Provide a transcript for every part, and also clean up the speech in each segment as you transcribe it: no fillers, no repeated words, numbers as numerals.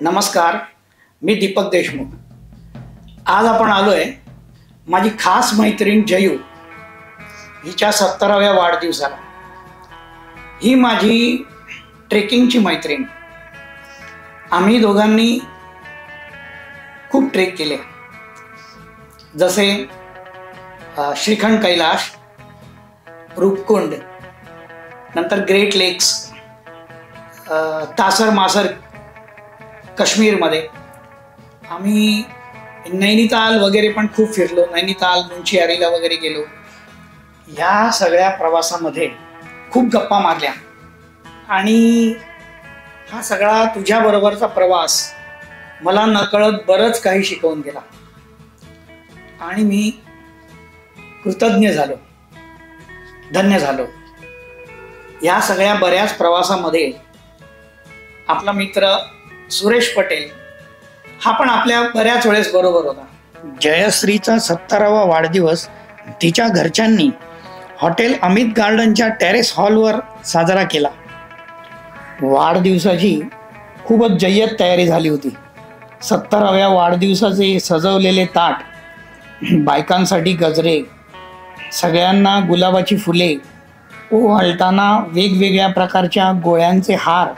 नमस्कार, मी दीपक देशमुख। आज आपण आलोय माझी खास मैत्रीण जयू हिच्या 70व्या वाढदिवसाला। ही माझी ट्रेकिंगची मैत्रीण। आम्ही दोघांनी खूप ट्रेक केले, जसे श्रीखंड कैलाश, रूपकुंड, नंतर ग्रेट लेक्स, तासर मासर काश्मीरमध्ये। आम्ही नैनिताल वगैरे पण खूप फिरलो, नैनिताल मुंशियारीला वगैरे गेलो। या सगळ्या प्रवासामध्ये खूप गप्पा मारल्या आणि हा सगळा तुझ्याबरोबरचा प्रवास मला नकळत बरंच काही शिकवून गेला आणि मी कृतज्ञ झालो, धन्य झालो। या सगळ्या बऱ्याच प्रवासामध्ये आपला मित्र सुरेश पटेल हा पण आपल्या बऱ्याच वेळेस बरोबर होता। जयश्रीचा 70वा वाढदिवस तिच्या घरच्यांनी हॉटेल अमित गार्डनच्या टेरेस हॉलवर साजरा केला। वाढदिवसाची खूपच जय्यत तयारी झाली होती। 70व्या वाढदिवसाचे सजवलेले ताट, बायकांसाठी गजरे, सगळ्यांना गुलाबाची फुले, ओवाळताना वेगवेगळ्या प्रकारच्या गोळ्यांचे हार,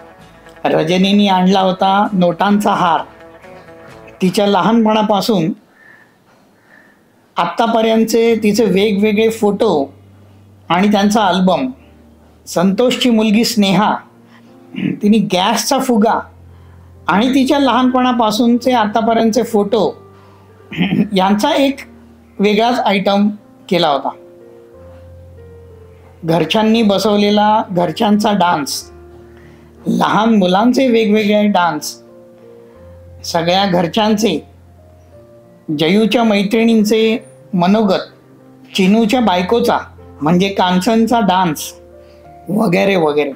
रजनीने आणला होता नोटांचा हार। तिच्या लहानपणापासून आत्तापर्यंतचे तिचे वेगवेगळे फोटो आणि त्यांचा अल्बम, संतोषची मुलगी स्नेहा, तिने गॅसचा फुगा आणि तिच्या लहानपणापासूनचे आत्तापर्यंतचे फोटो यांचा एक वेगळाच आयटम केला होता। घरच्यांनी बसवलेला घरच्यांचा डान्स, लहान मुलांचे वेगवेगळे डान्स, सगळ्या घरच्यांचे, जयूच्या मैत्रिणींचे मनोगत, चिनूच्या बायकोचा म्हणजे कांचनचा डान्स वगैरे वगैरे।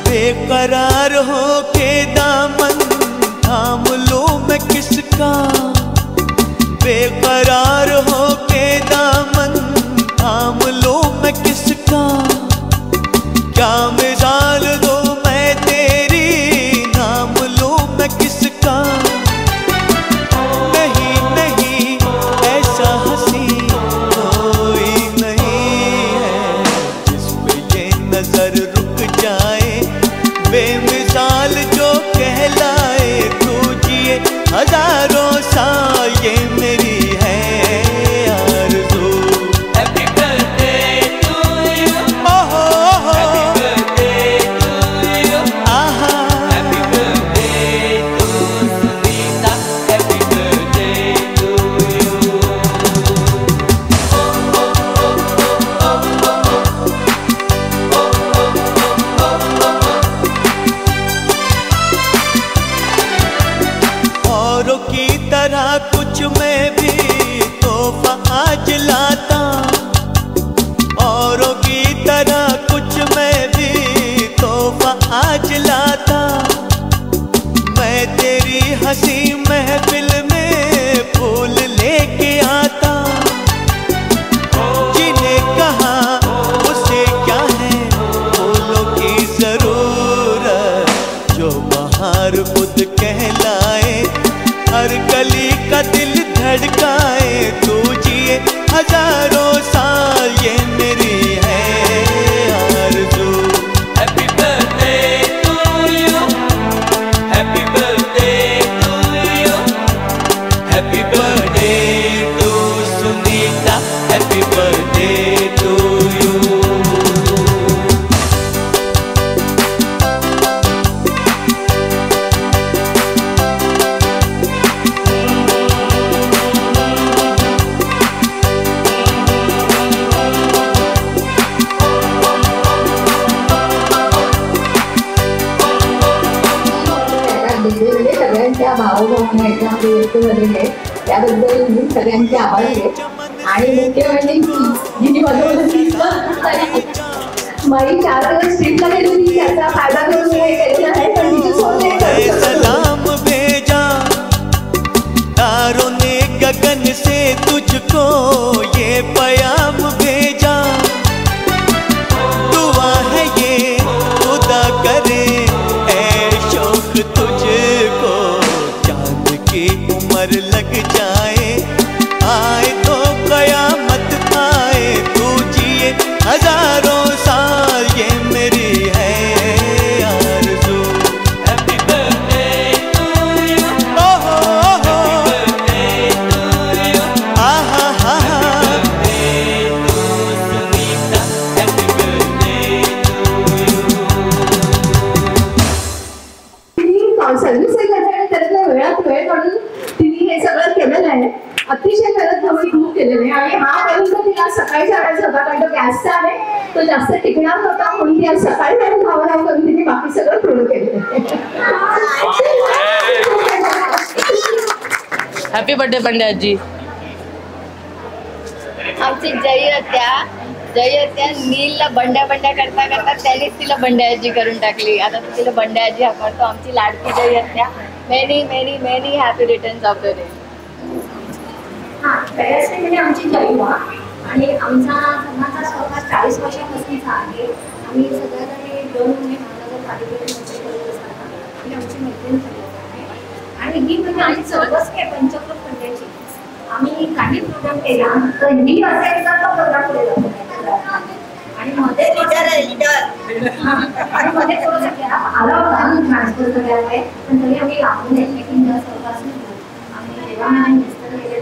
बेकरार हो के दामन थाम लो मैं किसका, बेकरार हो के दामन थाम लो मैं किसका। क्या मिसाल दो मैं तेरी, नाम लो मैं किसका। नहीं नहीं ऐसा हंसी कोई नहीं है जिस पे ये नजर रुक जाए, बेमिसाल जो कहलाए। तू जिए हजारों साल ये मेरी है त्या भावभावना याच्यामध्ये व्यक्त झालेल्या आहेत, त्याबद्दल मी सगळ्यांचे आभार आहे. आणि मुख्य म्हणजे जिने बनवलं माई 4 दिवस ट्रिपला गेलेली, त्याचा फायदा करून हे केलेला आहे, पण तिची सोय नाही करू शकत. सलाम भेजा तारों ने गगन से तुझको ये पयाम भेजा, दुआ है ये खुदा करे ऐ शौक तुझको, चांद की उम्र लग जाए आए तो कयामत आए, तू जिए हजारों साल ये मेरी है आरज़ू। हैप्पी बर्थडे टू यू, ओहो ओहो, आहा हा हा, सर्व्हिस करताना त्यातल्या वेळात वेळ काढून तिने हे सगळं केलेलं आहे. अतिशय मेहनत कमी खूप केलेली आहे. आणि हा पर्यंत तिला सकाळी आणायचा होता, कारण तो गॅसचा आहे, तो जास्त टिकणार नव्हता, म्हणून ती आज सकाळी जाऊन धावधाव करून तिने बाकी सगळं पूर्ण केलेलं आहे. Happy birthday पंड्याजी. आमची जयत्या नीलला बंड्या करता करता त्यानेच तिला बंड्याजी करून टाकली. आता तिला बंड्याजी हा करतो. आमची लाडकी जयत्या. Many many many happy returns of the day. पेरेंट्सने म्हणजे आमची जयवा आणि आमचा धर्माचा स्वतः 40 वर्षापासूनचा आहे. आम्ही सगळ्यांनी 2 महिने महानगरपालिकेमध्ये करत असताना ही आमची मैत्रीण झाली आहे. आणि ही म्हणजे आमची चौकस आहे पंचक्रोश पंड्याची. आम्ही काही प्रोग्राम केला तर ही असेल तर तो प्रोग्राम केला आणि मध्ये थोडंसं आला होता ट्रान्सफर करायला, पण तरी आम्ही लागून एकमेकींच्या सहवास आम्ही जेव्हा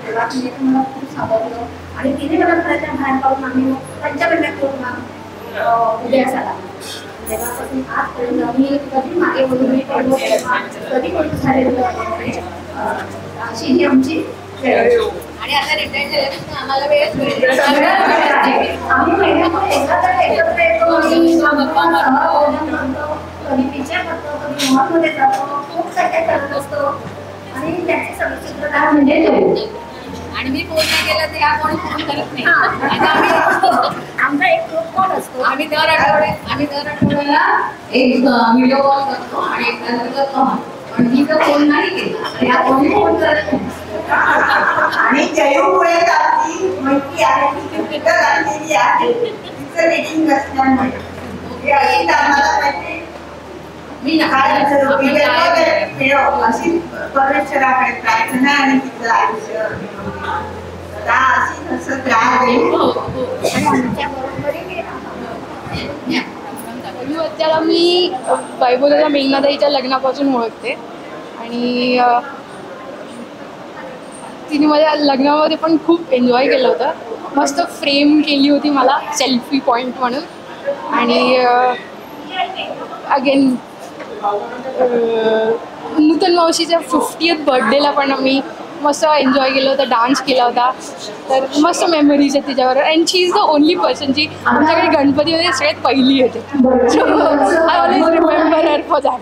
तेव्हा तिने मला खूप सावरलं आणि तिने मला घराच्या बाहेर काढून आम्ही पंचकन्यात करून उद्या झाला. तेव्हापासून आजपर्यंत आम्ही कधी मागे वगैरे पडलो कधी कोणी झालेलं अशी ही आमची आणि आता रिटायर झाल्यापासून आम्हाला वेळच मिळेल. आम्ही महिन्यामध्ये एकत्र येतो, कधी पिक्चर करतो, कधी मॉलमध्ये जातो, खूप काय काय करत असतो. आणि त्याचे सगळे म्हणजे आणि मी फोन नाही केला तर या कोणी फोन करत नाही. आमचा एक ग्रुप कॉल असतो. आम्ही दर आठवड्याला एक व्हिडिओ कॉल करतो आणि एक करतो. पण मी तर फोन नाही केला या कोणी फोन करत नाही. आणि जयूमुळे आपली मैत्री आहे ती तिथं घातलेली आहे. तिचं रेटिंग असल्यामुळे अशी आम्हाला मैत्री मी अशी परमेश्वराकडे प्रार्थना आणि तिचं आयुष्य अशी हसत त्याला मी वैभवच्या मेघनाताईच्या लग्नापासून ओळखते आणि तिने माझ्या लग्नामध्ये पण खूप एन्जॉय केलं होतं. मस्त फ्रेम केली होती मला सेल्फी पॉईंट म्हणून. आणि अगेन नूतन मावशीच्या 50th बर्थडेला पण आम्ही मस्त एन्जॉय केलं होतं, डान्स केला होता. तर मस्त मेमरीज आहेत तिच्याबरोबर. And she is the only person जी आमच्याकडे गणपतीमध्ये सगळ्यात पहिली होते. So I always remember her for that.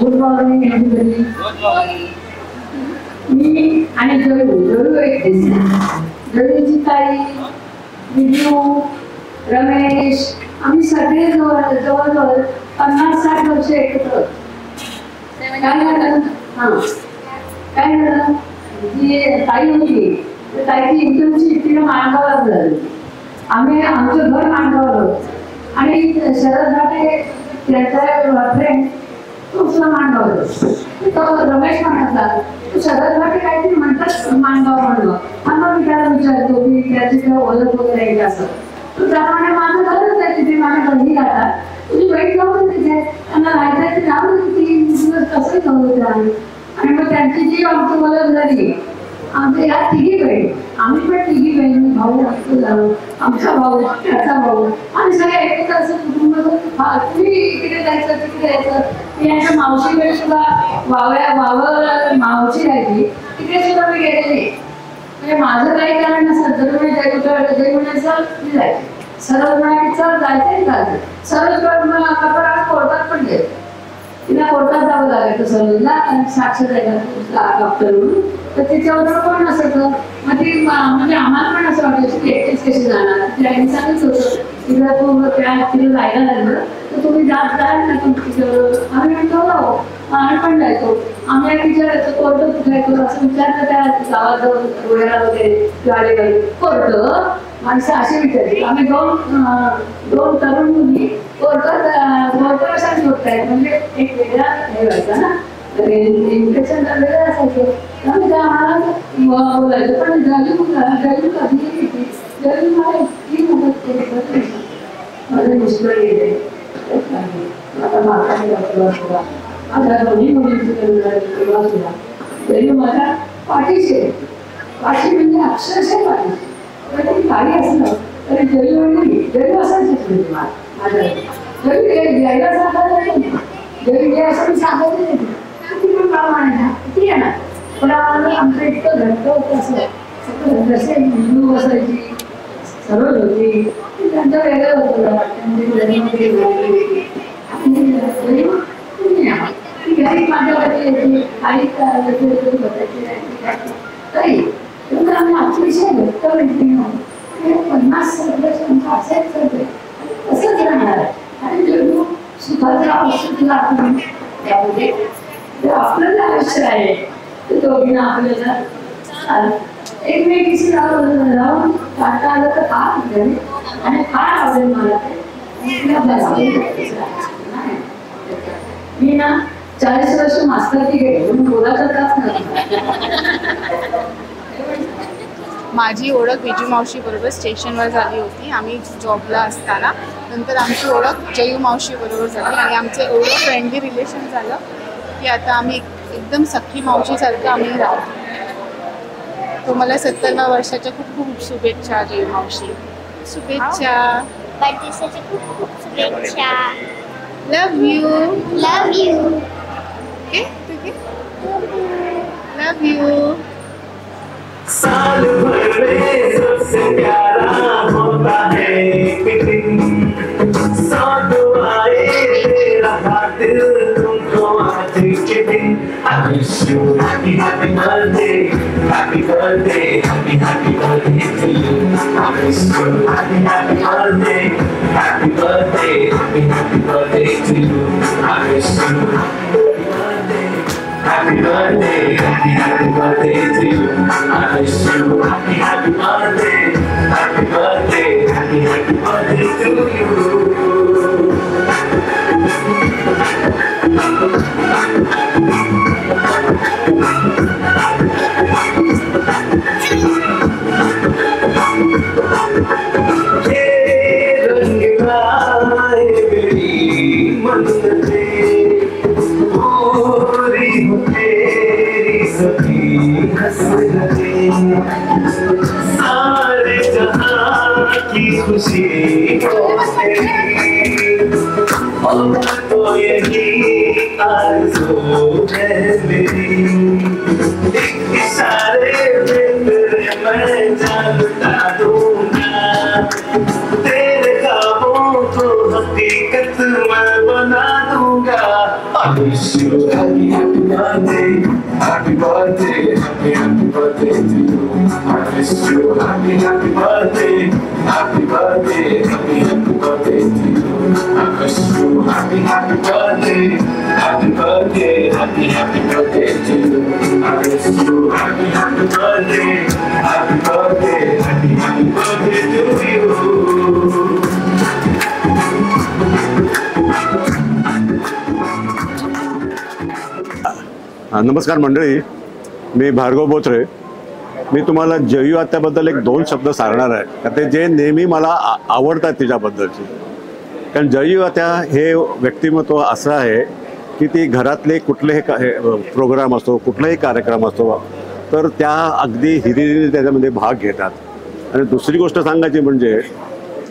Good morning everybody. मी आणि जळू एक जळूची ताई, विजू, रमेश आम्ही सगळे जवळजवळ 50-60 वर्ष एकत्र. काय झालं जी ताई होती तर ताईची इंटर्नशिप तिला माणगावला झाली. आम्ही आमचं घर माणगावलं होतं आणि शरद घाटे त्याचा फ्रेंड तो सुद्धा माणगावलं. तो रमेश म्हणाला तू शरद घाटे काहीतरी म्हणतात माणगाव म्हणलं. मग मी त्याला विचारतो की त्याची तेव्हा ओळख वगैरे येत असं. तर त्याप्रमाणे माझं घरच आहे तिथे माझ्या बहिणी राहतात. तुझी बहीण जाऊन तिथे त्यांना राहायचं राहून 3 दिवस कसं जाऊ आम्ही. आणि मग त्यांची जी आमची ओळख झाली आमच्या या 3 बहिणी. आम्ही पण 3 बहिणी भाऊ असतो, आमचा भाऊ त्याचा भाऊ आम्ही सगळे एकत्र असं कुटुंब. तुम्ही इकडे जायचं तिकडे जायचं. मी यांच्या मावशीकडे सुद्धा वावर मावशी राहायची तिकडे सुद्धा मी गेलेली. म्हणजे माझं काही कारण नसतं तर मी जयगुणाचं मी जायचे. सरळ म्हणाली चल जायचंय जायचं. सरळ कपडा कोर्टात पण गेले. तिला कोर्टात जावं लागायचं सलूनला साक्ष द्यायला डॉक्टर म्हणून. तर तिच्याबरोबर कोण नसायचं. मग ती म्हणजे आम्हाला पण असं वाटायचं की एकटीच कशी जाणार. ती आईने सांगितलं होतं तिला तिला जायला लागलं तर तुम्ही जात जाल ना तुमच्याबरोबर. आम्ही म्हणतो जाऊ. आम्ही पण जायचो. आम्ही विचारायचो कोर्ट कुठे येतो असं विचारलं त्या गावात जाऊन रोह्याला वगैरे गाडीवर कोर्ट माणसं अशी विचारली. आम्ही दोन तरुण मुली कोर्टासाठी शोधतायत म्हणजे एक वेगळा हे व्हायचा ना इन्फेक्शन वेगळं असायचं. त्यामुळे ते आम्हाला बोलायचं पण जयू कधी जयू मला इतकी मदत केली माझे मिस्टर गेले आता माताने डॉक्टर सुद्धा माझ्या दोन्ही मुलींची सुद्धा जयू माझ्या पाठीशी म्हणजे अक्षरशः पाठीशी काही असलं तरी जयू असायचीच म्हणजे माझ्या जयू यायला सांगायला जयू असं मी सांगत नाही किती पण प्रमाणे किती येणार पण आमचं इतकं घट्ट होतं असं सगळं जसे हिंदू असायची सरळ होती त्यांचं वेगळं होतं घरी माझ्याकडे यायची काही तरी आम्ही अतिशय घट्ट भेटली 50 वर्षांचा असेच सगळे तसंच राहणार आहे. आणि जणू सुखाचं आयुष्य त्यामध्ये आपलं आयुष्य आहे ते दोघींना आपल्याला एकमेकीशी राहून काढता आलं तर फार आणि फार आवडेल मला ते. मी ना 40 वर्ष मास्तरकी गेले म्हणून बोलायचा त्रास नाही. माझी ओळख बिजू मावशी बरोबर स्टेशनवर झाली होती. आम्ही जॉबला असताना नंतर आमची ओळख जयू मावशी बरोबर झाली आणि आमचं एवढं फ्रेंडली रिलेशन झालं की आता आम्ही एकदम सख्खी मावशीसारखं आम्ही राहतो. तुम्हाला 70व्या वर्षाच्या खूप खूप शुभेच्छा जयू मावशी. शुभेच्छा. वाढदिवसाच्या खूप खूप शुभेच्छा. Love you. Love you. Okay love you. साल भर में सबसे प्यारा होता है एक दिन साथ आए तेरा दिल तुमको आज के दिन. I wish you happy happy birthday, happy birthday, happy happy birthday to you. I wish you happy happy birthday, happy birthday, happy happy birthday to you. I wish you happy birthday, happy happy birthday to you. I wish you happy happy birthday, happy birthday, happy happy birthday to you. ये रंग लाए मेरी मन्नतें पूरी हो तेरी सभी हसरतें. सारे जहां की खुशी हो तेरी अब तो यही आरज़ू है मेरी. एक इशारे में तेरे मैं जान लुटा दूंगा. तेरे ख्वाबों को हकीकत मैं बना दूंगा. I wish you happy happy birthday, happy birthday, happy happy birthday to you. I wish you happy happy birthday, happy birthday, happy happy birthday to you. I wish you happy happy birthday, happy birthday, happy happy birthday to you. I wish you happy happy birthday, happy birthday, happy happy birthday to you. नमस्कार मंडळी, मी भार्गव बोत्रे. मी तुम्हाला जयू आत्याबद्दल एक 2 शब्द सांगणार आहे का ते जे नेहमी मला आवडतात तिच्याबद्दलची. कारण जयू आत्या हे व्यक्तिमत्व असं आहे की ती घरातले कुठलेही प्रोग्राम असतो, कुठलाही कार्यक्रम असतो तर त्या अगदी हिरिरीने त्याच्यामध्ये भाग घेतात. आणि दुसरी गोष्ट सांगायची म्हणजे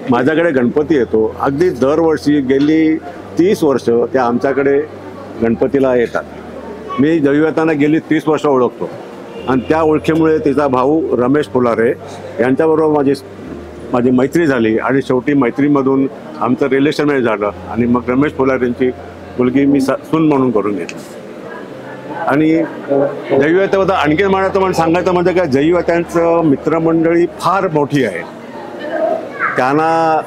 माझ्याकडे गणपती येतो. अगदी दरवर्षी गेली 30 वर्ष त्या आमच्याकडे गणपतीला येतात. मी जयू आत्यांना गेली 30 वर्ष ओळखतो आणि त्या ओळखीमुळे तिचा भाऊ रमेश फुलारे यांच्याबरोबर माझी मैत्री झाली आणि शेवटी मैत्रीमधून आमचं रिलेशन झालं आणि मग रमेश फुलारेंची मुलगी मी सून म्हणून करून घेतली. आणि जय्यूआत्याबद्दल आणखी सांगायचं म्हणजे काय, जय्यूआत्यांचं मित्रमंडळी फार मोठी आहे. त्यांना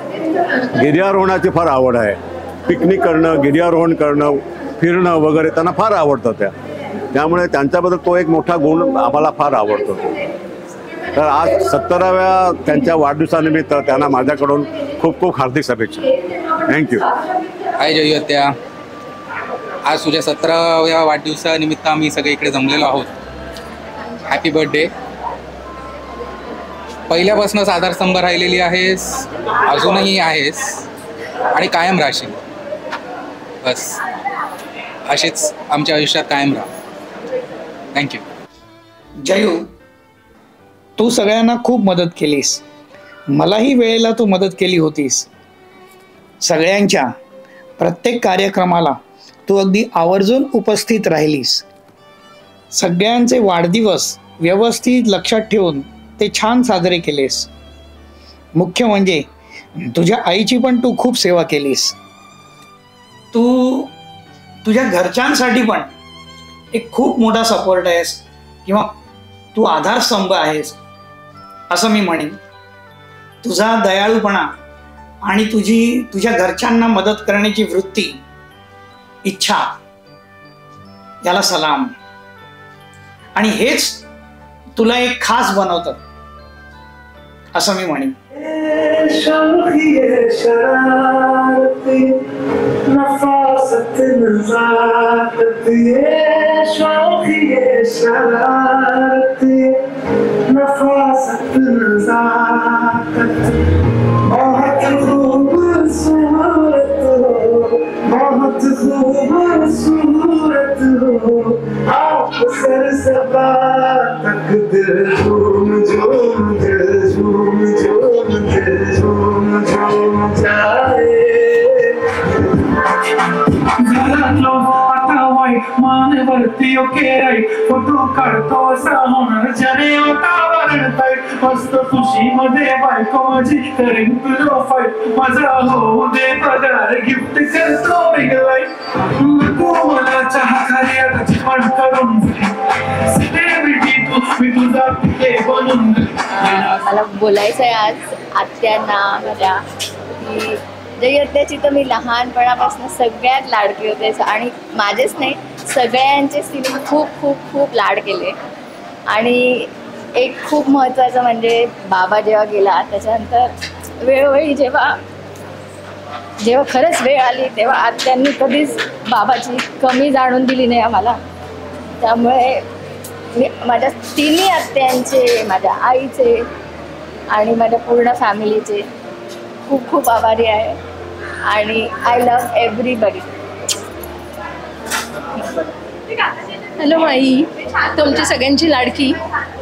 गिर्यारोहणाची फार आवड आहे. पिकनिक करणं, गिर्यारोहण करणं, फिरणं वगैरे त्यांना फार आवडतं. त्यामुळे त्यांच्याबद्दल तो एक मोठा गुण आम्हाला फार आवडतो. तर आज 70व्या त्यांच्या वाढदिवसानिमित्त त्यांना माझ्याकडून खूप खूप हार्दिक शुभेच्छा. थँक्यू. हाय जय्यूआत्या, आज तुझ्या 17व्या वाढदिवसानिमित्त आम्ही सगळे इकडे जमलेलो आहोत. Happy birthday. पहिल्यापासूनच आधारस्तंभ राहिलेली आहेस, अजूनही आहेस आणि कायम राहशील. बस असेच आमच्या आयुष्यात कायम राहा. थँक्यू. जयू, तू सगळ्यांना खूप मदत केलीस. मलाही वेळेला तू मदत केली होतीस. सगळ्यांच्या प्रत्येक कार्यक्रमाला तू अगदी आवर्जून उपस्थित राहिलीस. सगळ्यांचे वाढदिवस व्यवस्थित लक्षात ठेवून ते छान साजरे केलेस. मुख्य म्हणजे तुझ्या आईची पण तू खूप सेवा केलीस. तू तुझ्या घरच्यांसाठी पण एक खूप मोठा सपोर्ट आहेस किंवा तू आधारस्तंभ आहेस असं मी म्हणेन. तुझा दयाळूपणा आणि तुझ्या घरच्यांना मदत करण्याची वृत्ती, इच्छा, याला सलाम. आणि हेच तुला एक खास बनवतं असं मी म्हणेन. नफासत नजाकत ये शौक़ ये शरारत नफासत नजाकत बहुत खूबसूरत हो, बहुत खूबसूरत हो आप सरसबा तक दिल झूम झूम दिल झूम झूम दिल झूम झूम जाए. घरातलो आता वाईट मानवरती ओके राईट फोटो काढतो असा होणार जने वातावरण ताईट मस्त खुशी मध्ये बायको माझी करेन तुझं फाईट माझा होऊ दे पगार गिफ्ट करतो वेगळाईट तू मला चहा खाली आता चिपण करून सेलिब्रिटी तू मी तुझा पिके बनून. मला बोलायचं आहे आज आत्यांना माझ्या की जय्यूआत्याची तर मी लहानपणापासून सगळ्यात लाडकी होते आणि माझेच नाही सगळ्यांचे तिने खूप खूप खूप लाड केले. आणि एक खूप महत्त्वाचं म्हणजे बाबा जेव्हा गेला त्याच्यानंतर वेळोवेळी जेव्हा खरंच वेळ आली तेव्हा आत्यांनी कधीच बाबाची कमी जाणून दिली नाही आम्हाला. त्यामुळे मी माझ्या तिन्ही आत्यांचे, माझ्या आईचे आणि माझ्या पूर्ण फॅमिलीचे खूप खूप आभारी आहे. आणि आय लव्ह एव्हरीबडी. हॅलो माई, तुमची सगळ्यांची लाडकी.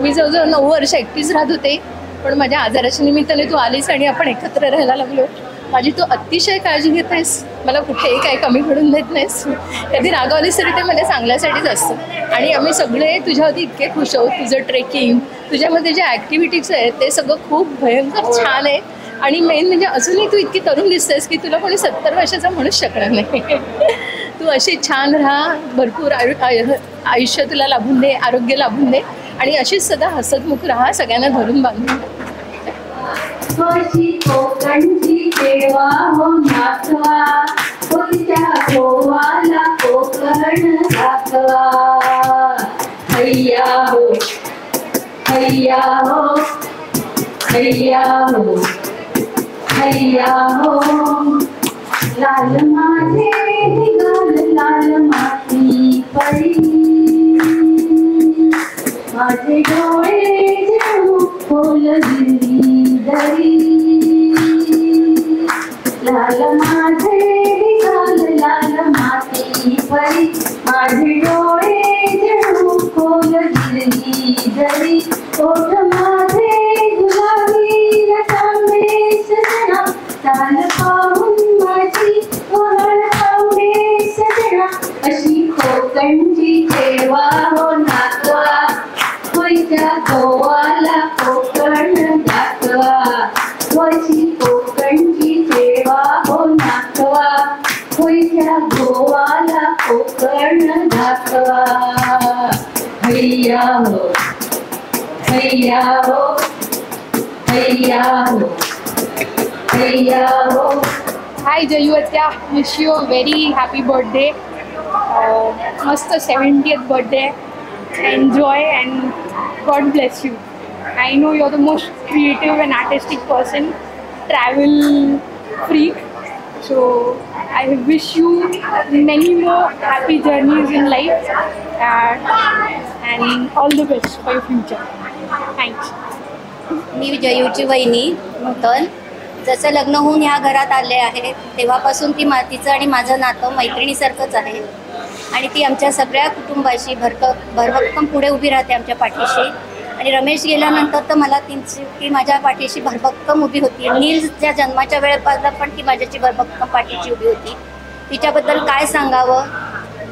मी जवळजवळ 9 वर्ष एकटीच राहत होते, पण माझ्या आजाराच्या निमित्ताने तू आलीस आणि आपण एकत्र राहायला लागलो. माझी तू अतिशय काळजी घेत आहेस. मला कुठेही काही कमी पडून देत नाहीस. कधी रागावलीस तरी ते माझ्या चांगल्यासाठीच असतं. आणि आम्ही सगळे तुझ्यावरती इतके खुश आहोत. तुझं ट्रेकिंग, तुझ्यामध्ये ज्या ॲक्टिव्हिटीज आहेत ते सगळं खूप भयंकर छान आहे. आणि मेन म्हणजे अजूनही तू इतकी तरुण दिसतेस की तुला कोणी 70 वर्षाचा म्हणूच शकणार नाही. तू अशी छान राहा, भरपूर आयुष्य तुला लाभून दे, आरोग्य लाभून दे आणि अशीच सदा हसतमुख राहा, सगळ्यांना धरून बांधून. कोकणची देवा हो नाचवा, कोणत्या गोवाला कोकण दाखवा. हैया हो, हैया हो, हैया हो, हैया हो. लाल माझे निघाल लाल माती पडी, माझे डोळे जणू खोल दिली दरी. लाल माझे निघाल लाल माती पडी, माझे डोळे जणू खोल दिली दरी. ओठ माझे गुलाबी तांबे सजना, चाल पाहून माझी वहळ आवडे सजना. अशी कोकणची ठेवा हो नाचवा, कोयच्या गोवाला कोकण दाखवा. अशी कोकणची ठेवा हो नाचवा. माझ्या गोवाला कोकण दाखवा. हैया हो हैया हो हैया हो हैया हो. हाय जयू आत्या, wish you a very happy birthday. मस्त 70th birthday. Enjoy and God bless you. I know you're the most creative and artistic person, travel freak. So I wish you many more happy journeys in life and all the best for your future. Thanks. मी जयूची वहिनी नूतन. जसं लग्न होऊन ह्या घरात आले आहे तेव्हापासून ती तिचं आणि माझं नातं मैत्रिणीसारखंच आहे आणि ती आमच्या सगळ्या कुटुंबाशी भरभक्कम पुढे उभी राहते आमच्या पाठीशी. आणि रमेश गेल्यानंतर तर मला ती माझ्या पाठीशी भरभक्कम उभी होती. नीलच्या जन्माच्या वेळेपासून पण ती माझ्याची भरभक्कम पाठीशी उभी होती. तिच्याबद्दल काय सांगावं,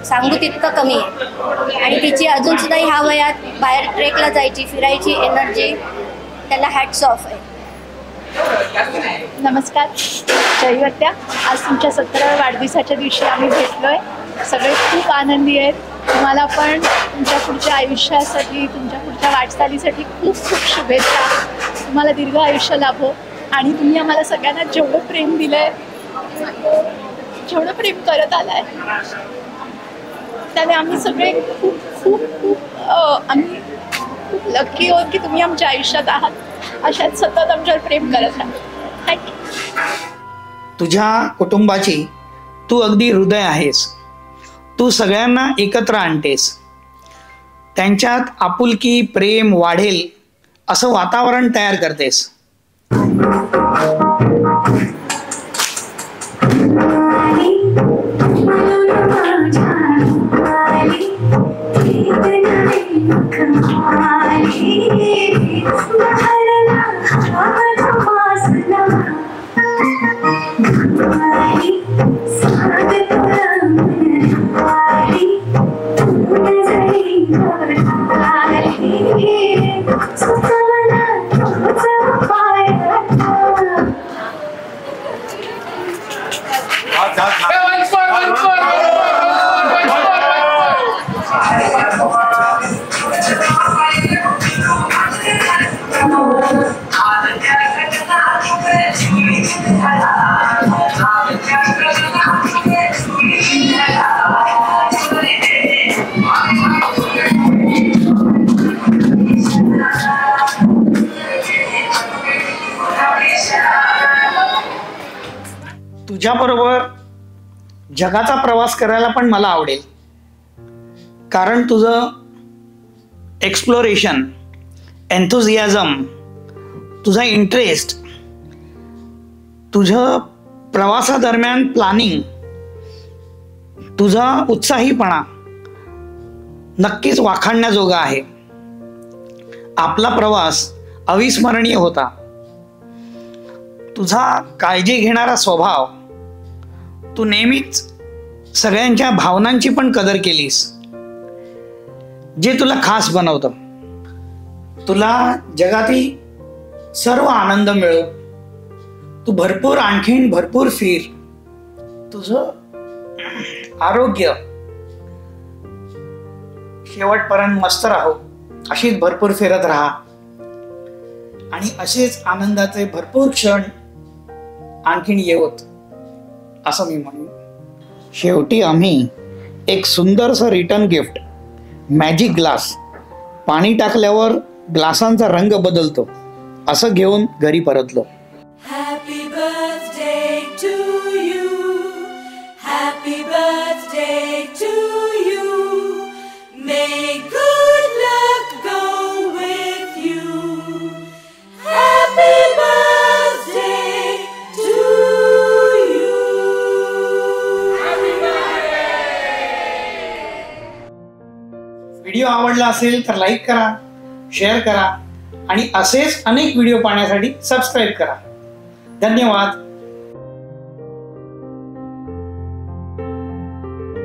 सांगू तितकं कमी आहे. आणि तिची अजूनसुद्धा ह्या वयात बाहेर ट्रेकला जायची, फिरायची एनर्जी, त्याला हॅट्स ऑफ आहे. नमस्कार जयू आत्या, आज तुमच्या 17व्या वाढदिवसाच्या दिवशी आम्ही भेटलोय. सगळे खूप आनंदी आहेत. तुम्हाला पण तुमच्या पुढच्या आयुष्यासाठी, तुमच्या पुढच्या वाटचालीसाठी खूप खूप शुभेच्छा. तुम्हाला दीर्घ आयुष्य लाभो. आणि तुम्ही आम्हाला सगळ्यांना जेवढं प्रेम दिलं आहे, जेवढं प्रेम करत आलं आहे, त्याने आम्ही सगळे खूप खूप खूप आम्ही खूप लकी आहोत की तुम्ही आमच्या आयुष्यात आहात. अशाच सतत आमच्यावर प्रेम करत राहा. थँक्यू. तुझ्या कुटुंबाची तू अगदी हृदय आहेस. तू सगळ्यांना एकत्र आणतेस. त्यांच्यात आपुलकी, प्रेम वाढेल असं वातावरण तयार करतेस. तुझ्याबरोबर जगाचा प्रवास करायला पण मला आवडेल. कारण तुझं एक्सप्लोरेशन, एन्थुझियाझम, तुझा इंटरेस्ट, तुझं प्रवासादरम्यान प्लॅनिंग, तुझा उत्साहीपणा नक्कीच वाखाणण्याजोगा आहे. आपला प्रवास अविस्मरणीय होता. तुझा काळजी घेणारा स्वभाव, तू नेहमीच सगळ्यांच्या भावनांची पण कदर केलीस, जे तुला खास बनवतं. तुला जगातील सर्व आनंद मिळो. तू आणखीन भरपूर फिर. तुझं आरोग्य शेवटपर्यंत मस्त राहो. अशीच भरपूर फिरत राहा आणि असेच आनंदाचे भरपूर क्षण आणखीन येवोत असं मी म्हणेन. शेवटी आम्ही एक सुंदरसं रिटर्न गिफ्ट, मॅजिक ग्लास, पाणी टाकल्यावर ग्लासांचा रंग बदलतो, असं घेऊन घरी परतलो. Happy birthday to you. Happy birthday to you. May good luck go with you. Happy birthday to you. Happy birthday. Video आवडला असेल तर लाईक करा, शेअर करा आणि असेच अनेक व्हिडिओ पाहण्यासाठी सबस्क्राईब करा. धन्यवाद.